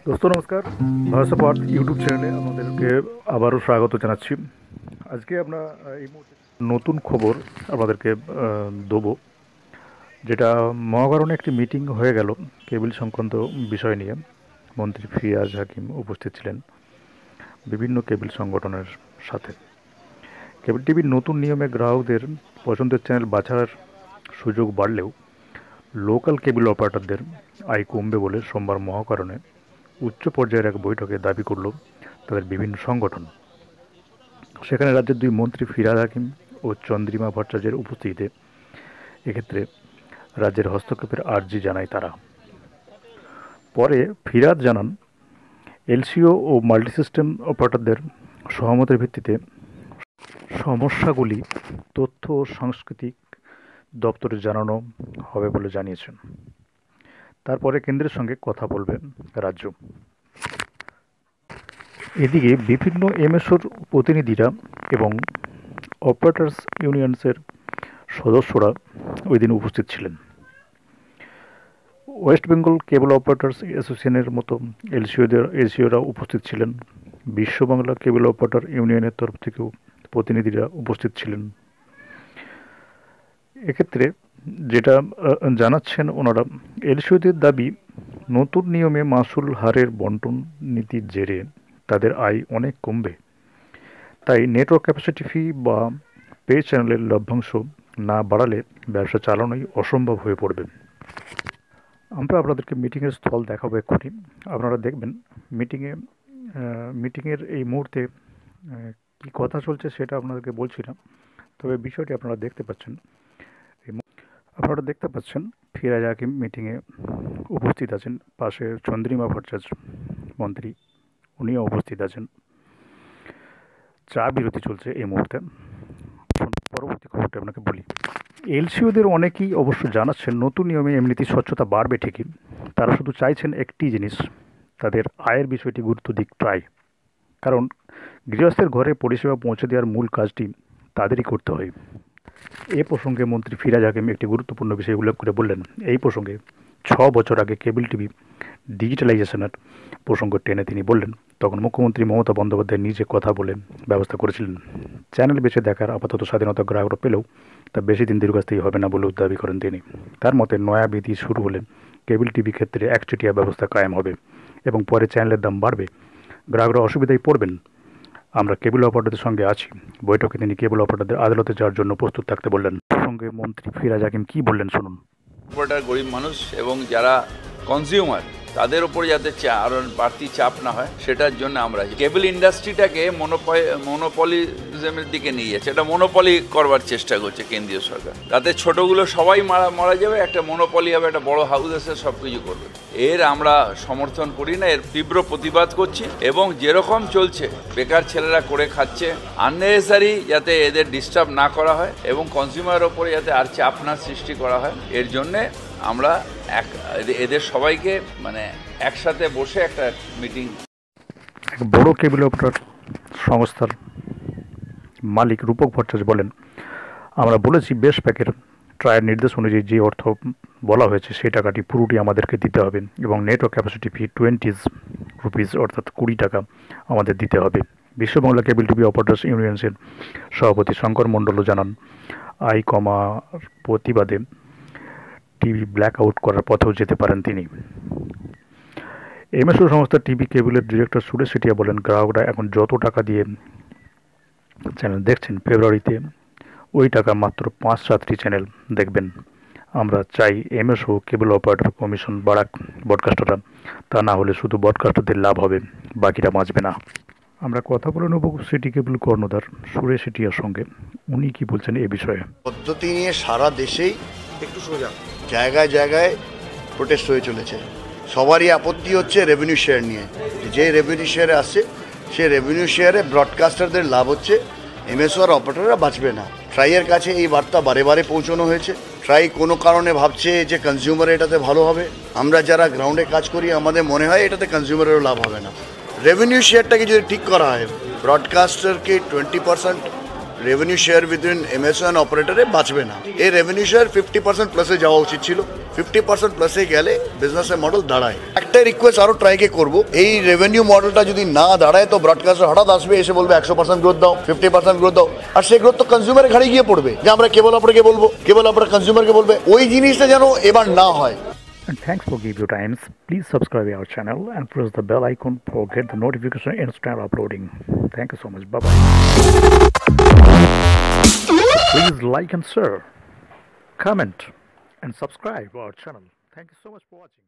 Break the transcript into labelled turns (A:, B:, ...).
A: দোস্ত নমস্কার, voice of earth YouTube চ্যানেলে আমাদেরকে আবারও স্বাগত জানাচ্ছি। আজকে আমরা এই মুহূর্তে নতুন খবর আপনাদেরকে দেবো, যেটা মহাকারণে একটি মিটিং হয়ে গেল কেবিল সংক্রান্ত বিষয় নিয়ে। মন্ত্রী ফিয়াজ হাকিম উপস্থিত ছিলেন বিভিন্ন কেবিল সংগঠনের সাথে। কেবল টিভির নতুন নিয়মে গ্রাহকদের পছন্দের চ্যানেল বাছার সুযোগ বাড়লেও লোকাল কেবিল অপারেটরদের আয় কমবে বলে সোমবার মহাকারণে উচ্চ পর্যায়ের এক বৈঠকে দাবি করল তাদের বিভিন্ন সংগঠন। সেখানে রাজ্যের দুই মন্ত্রী ফিরাদ হাকিম ও চন্দ্রিমা ভট্টাচার্যের উপস্থিতিতে এক্ষেত্রে রাজ্যের হস্তক্ষেপের আর্জি জানায় তারা। পরে ফিরাদ জানান, এলসিও ও মাল্টিসিস্টেম অপারেটরদের সহমতের ভিত্তিতে সমস্যাগুলি তথ্য ও সাংস্কৃতিক দপ্তরে জানানো হবে বলে জানিয়েছেন। তারপরে কেন্দ্রের সঙ্গে কথা বলবে রাজ্য। এদিকে বিভিন্ন এমএসওর প্রতিনিধিরা এবং অপারেটার্স ইউনিয়নসের সদস্যরা ওই দিন উপস্থিত ছিলেন। ওয়েস্ট বেঙ্গল কেবল অপারেটার্স অ্যাসোসিয়েশনের মতো এলসিওরা উপস্থিত ছিলেন। বিশ্ববাংলা কেবল অপারেটর ইউনিয়নের তরফ থেকেও প্রতিনিধিরা উপস্থিত ছিলেন। এক্ষেত্রে যেটা জানাচ্ছেন ওনারা, এলসিওদের দাবি, নতুন নিয়মে মাসুল হারের বন্টন নীতির জেরে তাদের আয় অনেক কমবে। তাই নেটওয়ার্ক ক্যাপাসিটি ফি বা পে চ্যানেলের লভ্যাংশ না বাড়ালে ব্যবসা চালানোই অসম্ভব হয়ে পড়বে। আমরা আপনাদেরকে মিটিংয়ের স্থল দেখাবো এক্ষুনি, আপনারা দেখবেন মিটিংয়ের এই মুহূর্তে কী কথা চলছে সেটা আপনাদেরকে বলছি না, তবে বিষয়টি আপনারা দেখতে পাচ্ছেন। আপনারা দেখতে পাচ্ছেন ফিরাজ হাকিম মিটিংয়ে উপস্থিত আছেন, পাশে চন্দ্রিমা ভট্টাচার্য মন্ত্রী, উনিও উপস্থিত আছেন। চা বিরতি চলছে এই মুহূর্তে। পরবর্তী খবরটা আপনাকে বলি। এলসিওদের অনেকেই অবশ্য জানাচ্ছেন নতুন নিয়মে এমনিতেই স্বচ্ছতা বাড়বে ঠিকই, তারা শুধু চাইছেন একটি জিনিস, তাদের আয়ের বিষয়টি গুরুত্ব দিক ট্রাই। কারণ গৃহস্থের ঘরে পরিষেবা পৌঁছে দেওয়ার মূল কাজটি তাদেরই করতে হয়। এ প্রসঙ্গে মন্ত্রী ফিরাজ হাকিম একটি গুরুত্বপূর্ণ বিষয় উল্লেখ করে বললেন, এই প্রসঙ্গে 6 বছর আগে কেবল টিভি ডিজিটালাইজেশনের প্রসঙ্গ টেনে তিনি বললেন, তখন মুখ্যমন্ত্রী মমতা বন্দ্যোপাধ্যায় নিজে কথা বলে ব্যবস্থা করেছিলেন। চ্যানেল বেছে দেখার আপাতত স্বাধীনতা গ্রাহকরা পেলেও তা বেশি দিন দীর্ঘস্থায়ী হবে না বলেও দাবি করেন তিনি। তার মতে নয়া বিধি শুরু হলে কেবল টিভি ক্ষেত্রে একচেটিয়া ব্যবস্থা কায়েম হবে এবং পরে চ্যানেলের দাম বাড়বে, গ্রাহকরা অসুবিধায় পড়বেন। আমরা কেবল অপারেটরদের সঙ্গে আছি। বৈঠকে তিনি কেবল অপারেটরদের আদালতে যাওয়ার জন্য প্রস্তুত থাকতে বললেন। সঙ্গে মন্ত্রী ফিরাজ হাকিম কী বললেন শুনুন।
B: গরিব মানুষ এবং যারা কনজিউমার তাদের উপরে যাতে আরও বাড়তি চাপ না হয়, সেটার জন্য আমরা কেবল ইন্ডাস্ট্রিটাকে মনোপলিজমের দিকে নিয়ে যাচ্ছে। এটা মনোপলি করবার চেষ্টা করছে কেন্দ্রীয় সরকার, তাতে ছোটগুলো সবাই মারা যাবে, একটা মনোপলি হবে, একটা বড় হাউস এসে সব কিছু করবে। এর আমরা সমর্থন করি না, এর তীব্র প্রতিবাদ করছি। এবং যেরকম চলছে, বেকার ছেলেরা করে খাচ্ছে, আননেসেসারি যাতে এদের ডিস্টার্ব না করা হয় এবং কনজিউমারের ওপরে যাতে আর চাপ না সৃষ্টি করা হয়, এর জন্যে আমরা এদের সবাইকে একসাথে বসে একটা মিটিং।
A: এক বড় কেবল অপারেটর সংস্থার মালিক রূপক ভট্টাচার্য বলেন, আমরা বলেছি বেশ প্যাকের ট্রায়ের নির্দেশ অনুযায়ী যে অর্থ বলা হয়েছে সেই টাকাটি পুরোটি আমাদেরকে দিতে হবে এবং নেটওয়ার্ক ক্যাপাসিটি ফি 20 রুপিস অর্থাৎ 20 টাকা আমাদের দিতে হবে। বিশ্ববাংলা কেবল টিভি অপারেটার্স ইউনিয়নের সভাপতি শঙ্কর মণ্ডলও জানান, আয় কমার প্রতিবাদে টিভি ব্ল্যাক আউট করার পথেও যেতে পারেন তিনি। এমএসও সংস্থা টিভি কেবলের ডিরেক্টর সুরেশ সেটিয়া বলেন, গ্রাহকরা এখন যত টাকা দিয়ে চ্যানেল দেখছেন, ফেব্রুয়ারিতে ওই টাকা মাত্র 5-7টি চ্যানেল দেখবেন। আমরা চাই এমএসও কেবল অপারেটর কমিশন বাড়াক ব্রডকাস্টাররা, তা না হলে শুধু ব্রডকাস্টারদের লাভ হবে, বাকিরা বাঁচবে না। আমরা কথা বলে নেব সিটি কেবল কর্ণধার সুরেশ সেটিয়ার সঙ্গে, উনি কি বলছেন এ বিষয়ে।
C: পদ্ধতি নিয়ে সারা দেশেই একটু সোজা জায়গায় জায়গায় প্রোটেস্ট হয়ে চলেছে। সবারই আপত্তি হচ্ছে রেভিনিউ শেয়ার নিয়ে। যে রেভিনিউ শেয়ারে আসছে সে রেভিনিউ শেয়ারে ব্রডকাস্টারদের লাভ হচ্ছে, এমএসও আর অপারেটররা বাঁচবে না। ট্রাইয়ের কাছে এই বার্তা বারে বারে পৌঁছানো হয়েছে। ট্রাই কোনো কারণে ভাবছে যে কনজিউমার এটাতে ভালো হবে। আমরা যারা গ্রাউন্ডে কাজ করি আমাদের মনে হয় এটাতে কনজিউমারেরও লাভ হবে না। রেভিনিউ শেয়ারটাকে যদি ঠিক করা হয়, ব্রডকাস্টারকে 20% revenue share between MSO and অপারেটরে বাঁচবে না। এই রেভিনিউ শেয়ার 50% প্লাসে যাওয়া উচিত ছিল। 50% প্লাসে গেলে বিজনেসের মডেল দাঁড়ায়। একটা রিকোয়েস্ট আরও ট্রাইকে করবো, এই রেভিনিউ মডেলটা যদি না দাঁড়ায় তো ব্রডকাস্টার হঠাৎ আসবে, এসে বলবে 100% গ্রোথ দাও, 50% গ্রোথ দাও, আর সেই গ্রোথ তো কনজিউমারের ঘাড়ে গিয়ে পড়বে যে আমরা কেবল অপারেটরকে বলবো, কেবল অপারেটর কনজিউমারকে বলবে। ওই জিনিসটা যেন এবার না হয়।
A: And thanks for giving your times. Please subscribe our channel and press the bell icon for get the notification instant uploading. Thank you so much. Bye bye. Please like and share, comment and subscribe our channel. Thank you so much for watching.